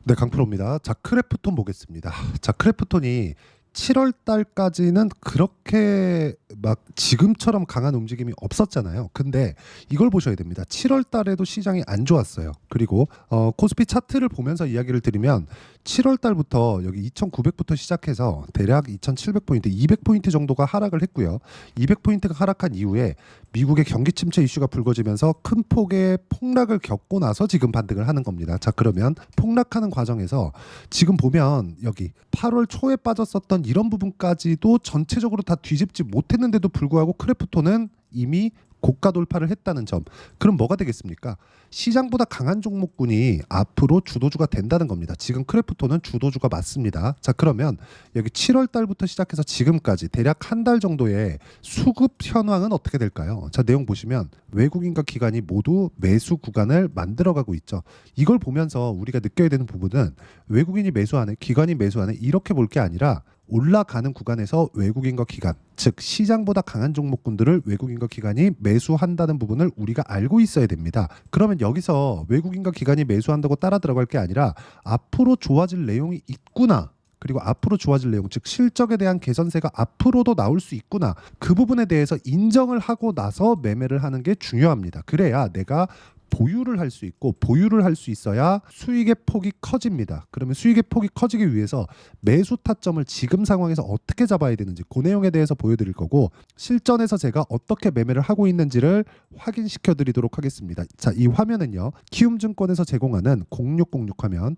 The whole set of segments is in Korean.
네, 강프로입니다. 자, 크래프톤 보겠습니다. 자, 크래프톤이 7월 달까지는 그렇게 막 지금처럼 강한 움직임이 없었잖아요. 근데 이걸 보셔야 됩니다. 7월 달에도 시장이 안 좋았어요. 그리고 코스피 차트를 보면서 이야기를 드리면 7월 달부터 여기 2,900부터 시작해서 대략 2,700포인트, 200포인트 정도가 하락을 했고요. 200포인트가 하락한 이후에 미국의 경기 침체 이슈가 불거지면서 큰 폭의 폭락을 겪고 나서 지금 반등을 하는 겁니다. 자, 그러면 폭락하는 과정에서 지금 보면 여기 8월 초에 빠졌었던 이런 부분까지도 전체적으로 다 뒤집지 못했는데도 불구하고 크래프톤은 이미 고가 돌파를 했다는 점. 그럼 뭐가 되겠습니까? 시장보다 강한 종목군이 앞으로 주도주가 된다는 겁니다. 지금 크래프톤은 주도주가 맞습니다. 자, 그러면 여기 7월 달부터 시작해서 지금까지 대략 한 달 정도의 수급 현황은 어떻게 될까요? 자, 내용 보시면 외국인과 기관이 모두 매수 구간을 만들어가고 있죠. 이걸 보면서 우리가 느껴야 되는 부분은 외국인이 매수하네, 기관이 매수하네 이렇게 볼 게 아니라 올라가는 구간에서 외국인과 기관, 즉 시장보다 강한 종목군들을 외국인과 기관이 매수한다는 부분을 우리가 알고 있어야 됩니다. 그러면 여기서 외국인과 기관이 매수한다고 따라 들어갈 게 아니라 앞으로 좋아질 내용이 있구나. 그리고 앞으로 좋아질 내용, 즉 실적에 대한 개선세가 앞으로도 나올 수 있구나. 그 부분에 대해서 인정을 하고 나서 매매를 하는 게 중요합니다. 그래야 내가 보유를 할 수 있고, 보유를 할 수 있어야 수익의 폭이 커집니다. 그러면 수익의 폭이 커지기 위해서 매수 타점을 지금 상황에서 어떻게 잡아야 되는지 그 내용에 대해서 보여드릴 거고, 실전에서 제가 어떻게 매매를 하고 있는지를 확인시켜 드리도록 하겠습니다. 자, 이 화면은요, 키움증권에서 제공하는 0606 화면,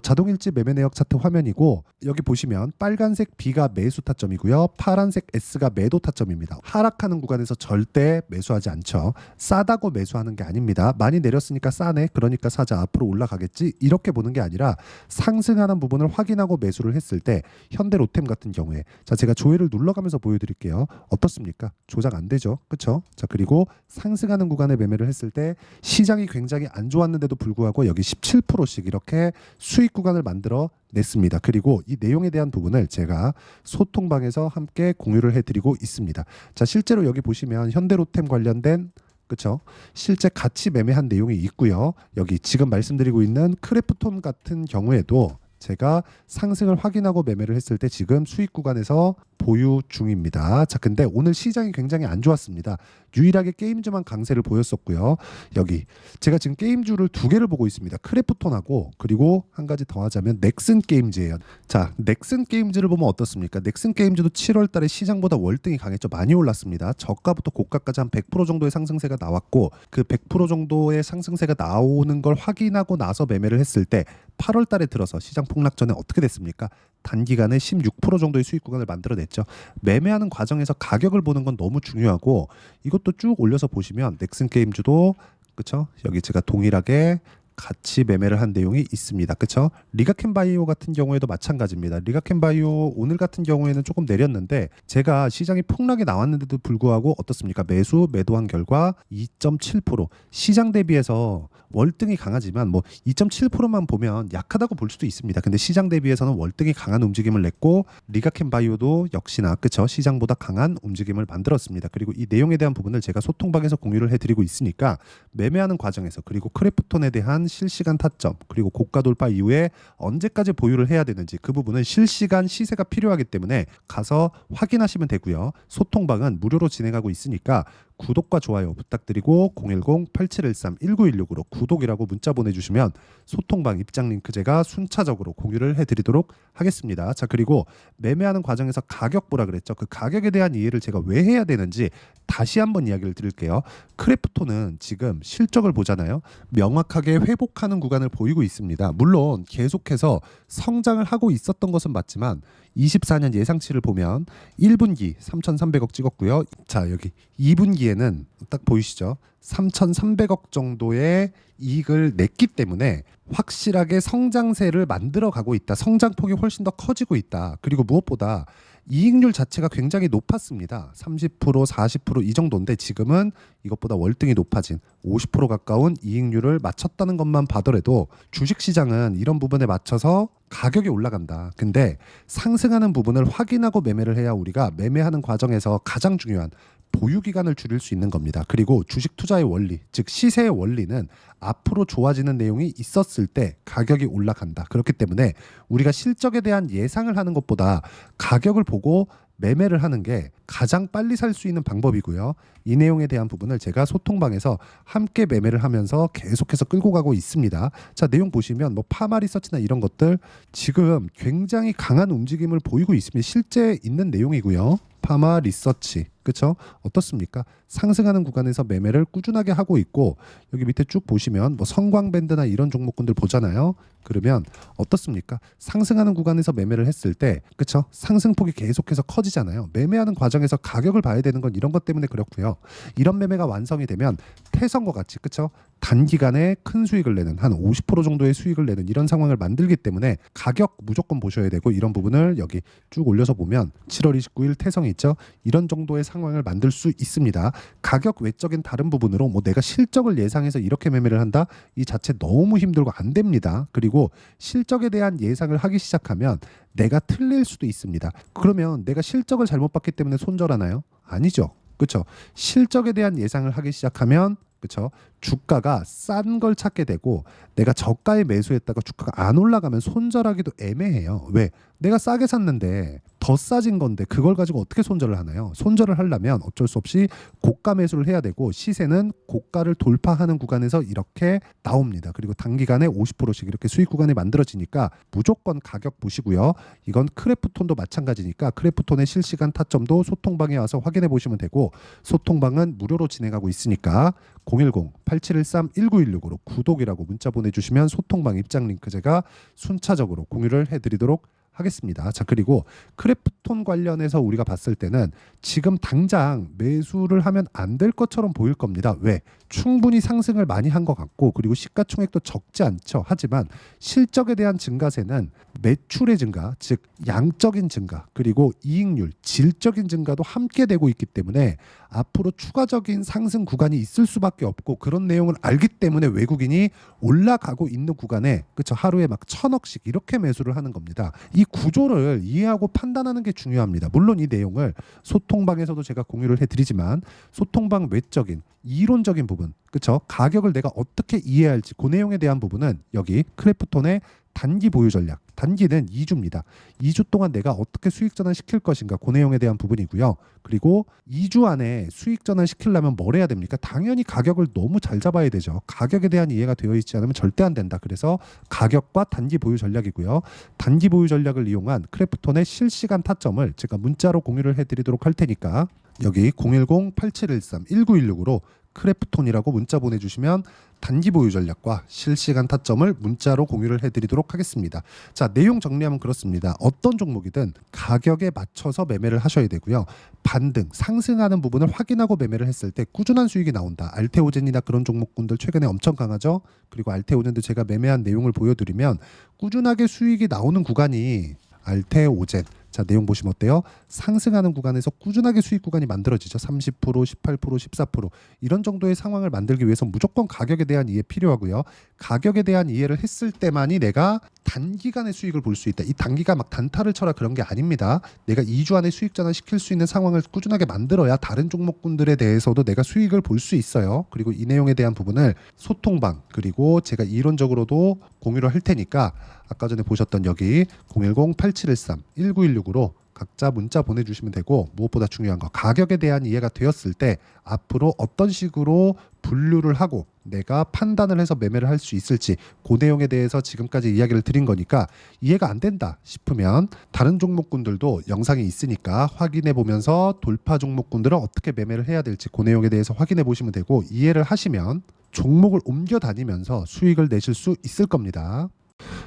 자동일지 매매 내역 차트 화면이고, 여기 보시면 빨간색 B가 매수 타점이고요, 파란색 S가 매도 타점입니다. 하락하는 구간에서 절대 매수하지 않죠. 싸다고 매수하는 게 아닙니다. 많이 내렸으니까 싸네, 그러니까 사자, 앞으로 올라가겠지, 이렇게 보는 게 아니라 상승하는 부분을 확인하고 매수를 했을 때, 현대로템 같은 경우에, 자, 제가 조회를 눌러가면서 보여드릴게요. 어떻습니까? 조작 안 되죠, 그렇죠? 자, 그리고 상승하는 구간에 매매를 했을 때 시장이 굉장히 안 좋았는데도 불구하고 여기 17%씩 이렇게 수익 구간을 만들어 냈습니다. 그리고 이 내용에 대한 부분을 제가 소통방에서 함께 공유를 해드리고 있습니다. 자, 실제로 여기 보시면 현대로템 관련된, 그렇죠, 실제 같이 매매한 내용이 있고요. 여기 지금 말씀드리고 있는 크래프톤 같은 경우에도 제가 상승을 확인하고 매매를 했을 때 지금 수익 구간에서 보유 중입니다. 자, 근데 오늘 시장이 굉장히 안 좋았습니다. 유일하게 게임주만 강세를 보였었고요. 여기 제가 지금 게임주를 두 개를 보고 있습니다. 크래프톤하고, 그리고 한 가지 더 하자면 넥슨 게임즈예요. 자, 넥슨 게임즈를 보면 어떻습니까? 넥슨 게임즈도 7월 달에 시장보다 월등히 강했죠. 많이 올랐습니다. 저가부터 고가까지 한 100% 정도의 상승세가 나왔고, 그 100% 정도의 상승세가 나오는 걸 확인하고 나서 매매를 했을 때 8월 달에 들어서 시장 폭락 전에 어떻게 됐습니까? 단기간에 16% 정도의 수익 구간을 만들어냈죠. 매매하는 과정에서 가격을 보는 건 너무 중요하고, 이것도 쭉 올려서 보시면 넥슨 게임즈도, 그렇죠? 여기 제가 동일하게 같이 매매를 한 내용이 있습니다. 그렇죠? 리가켄 바이오 같은 경우에도 마찬가지입니다. 리가켄 바이오 오늘 같은 경우에는 조금 내렸는데, 제가 시장이 폭락이 나왔는데도 불구하고 어떻습니까? 매도한 결과 2.7%, 시장 대비해서 월등히 강하지만 뭐 2.7%만 보면 약하다고 볼 수도 있습니다. 근데 시장 대비해서는 월등히 강한 움직임을 냈고, 리가켄 바이오도 역시나, 그쵸, 시장보다 강한 움직임을 만들었습니다. 그리고 이 내용에 대한 부분을 제가 소통방에서 공유를 해드리고 있으니까 매매하는 과정에서, 그리고 크래프톤에 대한 실시간 타점, 그리고 고가 돌파 이후에 언제까지 보유를 해야 되는지 그 부분은 실시간 시세가 필요하기 때문에 가서 확인하시면 되고요. 소통방은 무료로 진행하고 있으니까 구독과 좋아요 부탁드리고 010-8713-1916으로 구독이라고 문자 보내주시면 소통방 입장 링크 제가 순차적으로 공유를 해드리도록 하겠습니다. 자, 그리고 매매하는 과정에서 가격 보라 그랬죠. 그 가격에 대한 이해를 제가 왜 해야 되는지 다시 한번 이야기를 드릴게요. 크래프톤은 지금 실적을 보잖아요. 명확하게 회복하는 구간을 보이고 있습니다. 물론 계속해서 성장을 하고 있었던 것은 맞지만 24년 예상치를 보면 1분기 3,300억 찍었고요. 자, 여기 2분기에는 딱 보이시죠? 3,300억 정도의 이익을 냈기 때문에 확실하게 성장세를 만들어 가고 있다. 성장폭이 훨씬 더 커지고 있다. 그리고 무엇보다 이익률 자체가 굉장히 높았습니다. 30%, 40%이 정도인데 지금은 이것보다 월등히 높아진 50% 가까운 이익률을 맞췄다는 것만 봐더라도 주식시장은 이런 부분에 맞춰서 가격이 올라간다. 근데 상승하는 부분을 확인하고 매매를 해야 우리가 매매하는 과정에서 가장 중요한 보유 기간을 줄일 수 있는 겁니다. 그리고 주식 투자의 원리, 즉 시세의 원리는 앞으로 좋아지는 내용이 있었을 때 가격이 올라간다. 그렇기 때문에 우리가 실적에 대한 예상을 하는 것보다 가격을 보고 매매를 하는 게 가장 빨리 살 수 있는 방법이고요. 이 내용에 대한 부분을 제가 소통방에서 함께 매매를 하면서 계속해서 끌고 가고 있습니다. 자, 내용 보시면 뭐 파마 리서치나 이런 것들 지금 굉장히 강한 움직임을 보이고 있습니다. 실제 있는 내용이고요. 파마 리서치, 그렇죠? 어떻습니까? 상승하는 구간에서 매매를 꾸준하게 하고 있고, 여기 밑에 쭉 보시면 뭐 성광밴드나 이런 종목군들 보잖아요. 그러면 어떻습니까? 상승하는 구간에서 매매를 했을 때, 그렇죠? 상승폭이 계속해서 커지잖아요. 매매하는 과정에서 가격을 봐야 되는 건 이런 것 때문에 그렇고요. 이런 매매가 완성이 되면 태성과 같이, 그렇죠? 단기간에 큰 수익을 내는, 한 50% 정도의 수익을 내는 이런 상황을 만들기 때문에 가격 무조건 보셔야 되고, 이런 부분을 여기 쭉 올려서 보면 7월 29일 태성이 있죠. 이런 정도의 상황을 만들 수 있습니다. 가격 외적인 다른 부분으로 뭐 내가 실적을 예상해서 이렇게 매매를 한다, 이 자체 너무 힘들고 안 됩니다. 그리고 실적에 대한 예상을 하기 시작하면 내가 틀릴 수도 있습니다. 그러면 내가 실적을 잘못 봤기 때문에 손절하나요? 아니죠. 그렇죠? 실적에 대한 예상을 하기 시작하면, 그렇죠? 주가가 싼 걸 찾게 되고, 내가 저가에 매수했다가 주가가 안 올라가면 손절하기도 애매해요. 왜? 내가 싸게 샀는데 더 싸진 건데 그걸 가지고 어떻게 손절을 하나요? 손절을 하려면 어쩔 수 없이 고가 매수를 해야 되고, 시세는 고가를 돌파하는 구간에서 이렇게 나옵니다. 그리고 단기간에 50%씩 이렇게 수익 구간이 만들어지니까 무조건 가격 보시고요. 이건 크래프톤도 마찬가지니까 크래프톤의 실시간 타점도 소통방에 와서 확인해 보시면 되고, 소통방은 무료로 진행하고 있으니까 010-8713-1916으로 구독이라고 문자 보내주시면 소통방 입장 링크 제가 순차적으로 공유를 해드리도록 하겠습니다. 자, 그리고 크래프톤 관련해서 우리가 봤을 때는 지금 당장 매수를 하면 안 될 것처럼 보일 겁니다. 왜? 충분히 상승을 많이 한 것 같고, 그리고 시가총액도 적지 않죠. 하지만 실적에 대한 증가세는 매출의 증가, 즉 양적인 증가, 그리고 이익률, 질적인 증가도 함께 되고 있기 때문에 앞으로 추가적인 상승 구간이 있을 수밖에 없고, 그런 내용을 알기 때문에 외국인이 올라가고 있는 구간에, 그렇죠, 하루에 막 1,000억씩 이렇게 매수를 하는 겁니다. 이 구조를 이해하고 판단하는 게 중요합니다. 물론 이 내용을 소통방에서도 제가 공유를 해드리지만, 소통방 외적인 이론적인 부분, 그렇죠, 가격을 내가 어떻게 이해할지 그 내용에 대한 부분은 여기 크래프톤의 단기 보유 전략, 단기는 2주입니다. 2주 동안 내가 어떻게 수익 전환 시킬 것인가, 그 내용에 대한 부분이고요. 그리고 2주 안에 수익 전환 시키려면 뭘 해야 됩니까? 당연히 가격을 너무 잘 잡아야 되죠. 가격에 대한 이해가 되어 있지 않으면 절대 안 된다. 그래서 가격과 단기 보유 전략이고요. 단기 보유 전략을 이용한 크래프톤의 실시간 타점을 제가 문자로 공유를 해드리도록 할 테니까, 여기 010-8713-1916으로 크래프톤이라고 문자 보내주시면 단기 보유 전략과 실시간 타점을 문자로 공유를 해드리도록 하겠습니다. 자, 내용 정리하면 그렇습니다. 어떤 종목이든 가격에 맞춰서 매매를 하셔야 되고요. 반등, 상승하는 부분을 확인하고 매매를 했을 때 꾸준한 수익이 나온다. 알테오젠이나 그런 종목군들 최근에 엄청 강하죠. 그리고 알테오젠도 제가 매매한 내용을 보여드리면 꾸준하게 수익이 나오는 구간이 알테오젠, 자, 내용 보시면 어때요? 상승하는 구간에서 꾸준하게 수익 구간이 만들어지죠. 30%, 18%, 14% 이런 정도의 상황을 만들기 위해서 무조건 가격에 대한 이해 필요하고요. 가격에 대한 이해를 했을 때만이 내가 단기간의 수익을 볼 수 있다. 이 단기가 막 단타를 쳐라 그런 게 아닙니다. 내가 2주 안에 수익 전환 시킬 수 있는 상황을 꾸준하게 만들어야 다른 종목군들에 대해서도 내가 수익을 볼 수 있어요. 그리고 이 내용에 대한 부분을 소통방, 그리고 제가 이론적으로도 공유를 할 테니까 아까 전에 보셨던 여기 010-8713-1916으로 각자 문자 보내주시면 되고, 무엇보다 중요한 거, 가격에 대한 이해가 되었을 때 앞으로 어떤 식으로 분류를 하고 내가 판단을 해서 매매를 할 수 있을지, 그 내용에 대해서 지금까지 이야기를 드린 거니까, 이해가 안 된다 싶으면 다른 종목군들도 영상이 있으니까 확인해 보면서 돌파 종목군들은 어떻게 매매를 해야 될지 그 내용에 대해서 확인해 보시면 되고, 이해를 하시면 종목을 옮겨 다니면서 수익을 내실 수 있을 겁니다.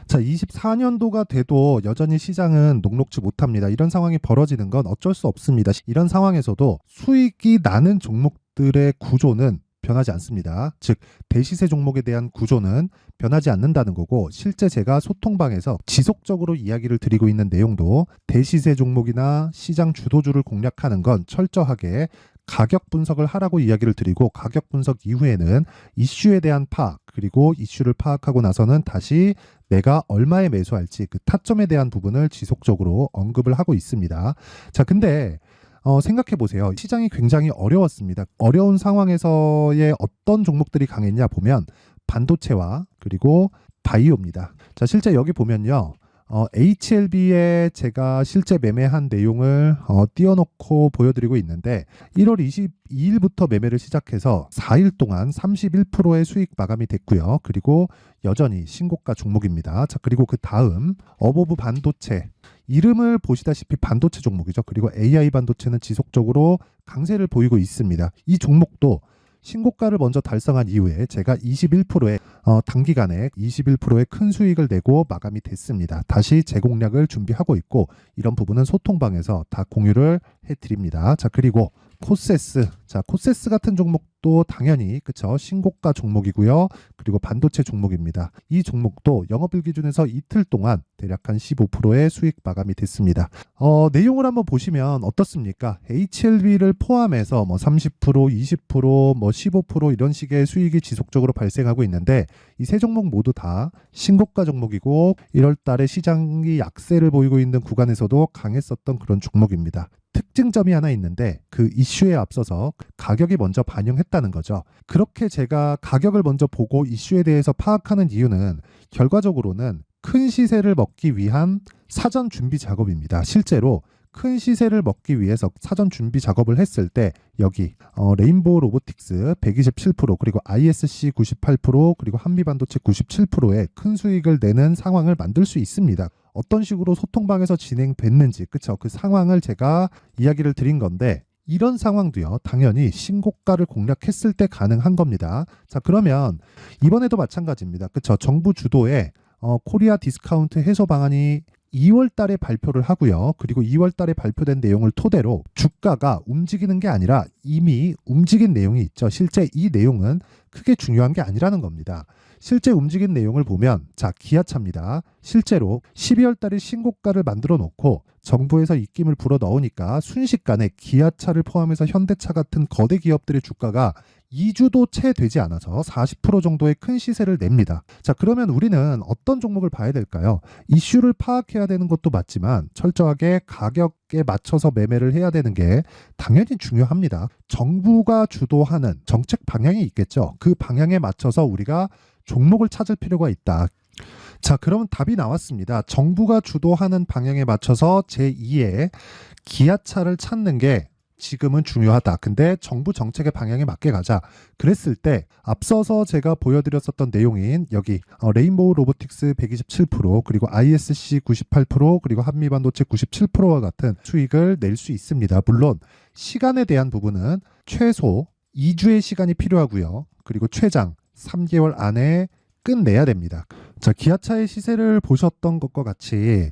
자, 24년도가 돼도 여전히 시장은 녹록지 못합니다. 이런 상황이 벌어지는 건 어쩔 수 없습니다. 이런 상황에서도 수익이 나는 종목들의 구조는 변하지 않습니다. 즉, 대시세 종목에 대한 구조는 변하지 않는다는 거고, 실제 제가 소통방에서 지속적으로 이야기를 드리고 있는 내용도 대시세 종목이나 시장 주도주를 공략하는 건 철저하게 가격 분석을 하라고 이야기를 드리고, 가격 분석 이후에는 이슈에 대한 파악, 그리고 이슈를 파악하고 나서는 다시 내가 얼마에 매수할지 그 타점에 대한 부분을 지속적으로 언급을 하고 있습니다. 자, 근데 생각해 보세요. 시장이 굉장히 어려웠습니다. 어려운 상황에서의 어떤 종목들이 강했냐 보면 반도체와 그리고 바이오입니다. 자, 실제 여기 보면요. HLB에 제가 실제 매매한 내용을 띄워놓고 보여드리고 있는데 1월 22일부터 매매를 시작해서 4일 동안 31%의 수익 마감이 됐고요. 그리고 여전히 신고가 종목입니다. 자, 그리고 그 다음 어보브 반도체, 이름을 보시다시피 반도체 종목이죠. 그리고 AI 반도체는 지속적으로 강세를 보이고 있습니다. 이 종목도 신고가를 먼저 달성한 이후에 제가 21%의 단기간에 21%의 큰 수익을 내고 마감이 됐습니다. 다시 재공략을 준비하고 있고 이런 부분은 소통방에서 다 공유를 해드립니다. 자, 그리고 코세스. 자, 코세스 같은 종목도 당연히 그쵸, 신고가 종목이고요. 그리고 반도체 종목입니다. 이 종목도 영업일 기준에서 이틀 동안 대략 한 15%의 수익 마감이 됐습니다. 내용을 한번 보시면 어떻습니까? HLB를 포함해서 뭐 30%, 20%, 뭐 15% 이런 식의 수익이 지속적으로 발생하고 있는데 이 세 종목 모두 다 신고가 종목이고 1월 달에 시장이 약세를 보이고 있는 구간에서도 강했었던 그런 종목입니다. 특징점이 하나 있는데 그 이슈에 앞서서 가격이 먼저 반영했다는 거죠. 그렇게 제가 가격을 먼저 보고 이슈에 대해서 파악하는 이유는 결과적으로는 큰 시세를 먹기 위한 사전 준비 작업입니다. 실제로 큰 시세를 먹기 위해서 사전 준비 작업을 했을 때 여기 레인보우 로보틱스 127% 그리고 ISC 98% 그리고 한미반도체 97%의 큰 수익을 내는 상황을 만들 수 있습니다. 어떤 식으로 소통방에서 진행됐는지 그쵸, 그 상황을 제가 이야기를 드린 건데 이런 상황도요 당연히 신고가를 공략했을 때 가능한 겁니다. 자, 그러면 이번에도 마찬가지입니다. 그쵸, 정부 주도의 코리아 디스카운트 해소 방안이 2월 달에 발표를 하고요. 그리고 2월 달에 발표된 내용을 토대로 주가가 움직이는 게 아니라 이미 움직인 내용이 있죠. 실제 이 내용은 크게 중요한 게 아니라는 겁니다. 실제 움직인 내용을 보면 자, 기아차입니다. 실제로 12월 달에 신고가를 만들어 놓고 정부에서 입김을 불어 넣으니까 순식간에 기아차를 포함해서 현대차 같은 거대 기업들의 주가가 2주도 채 되지 않아서 40% 정도의 큰 시세를 냅니다. 자, 그러면 우리는 어떤 종목을 봐야 될까요? 이슈를 파악해야 되는 것도 맞지만 철저하게 가격에 맞춰서 매매를 해야 되는 게 당연히 중요합니다. 정부가 주도하는 정책 방향이 있겠죠. 그 방향에 맞춰서 우리가 종목을 찾을 필요가 있다. 자, 그러면 답이 나왔습니다. 정부가 주도하는 방향에 맞춰서 제2의 기아차를 찾는 게 지금은 중요하다. 근데 정부 정책의 방향에 맞게 가자. 그랬을 때 앞서서 제가 보여드렸었던 내용인 여기 레인보우 로보틱스 127% 그리고 ISC 98% 그리고 한미반도체 97%와 같은 수익을 낼 수 있습니다. 물론 시간에 대한 부분은 최소 2주의 시간이 필요하고요. 그리고 최장 3개월 안에 끝내야 됩니다. 자, 기아차의 시세를 보셨던 것과 같이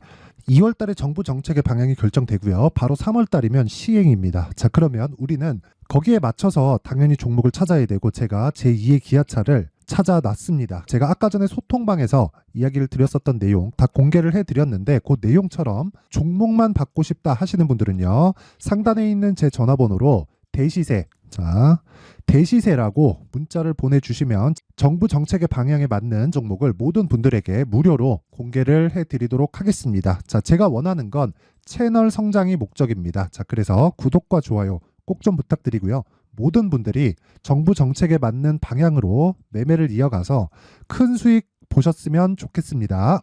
2월 달에 정부 정책의 방향이 결정되고요. 바로 3월 달이면 시행입니다. 자, 그러면 우리는 거기에 맞춰서 당연히 종목을 찾아야 되고 제가 제2의 기아차를 찾아놨습니다. 제가 아까 전에 소통방에서 이야기를 드렸었던 내용 다 공개를 해드렸는데 그 내용처럼 종목만 받고 싶다 하시는 분들은요. 상단에 있는 제 전화번호로 대시세, 자, 대시세라고 문자를 보내주시면 정부 정책의 방향에 맞는 종목을 모든 분들에게 무료로 공개를 해드리도록 하겠습니다. 자, 제가 원하는 건 채널 성장이 목적입니다. 자, 그래서 구독과 좋아요 꼭 좀 부탁드리고요. 모든 분들이 정부 정책에 맞는 방향으로 매매를 이어가서 큰 수익 보셨으면 좋겠습니다.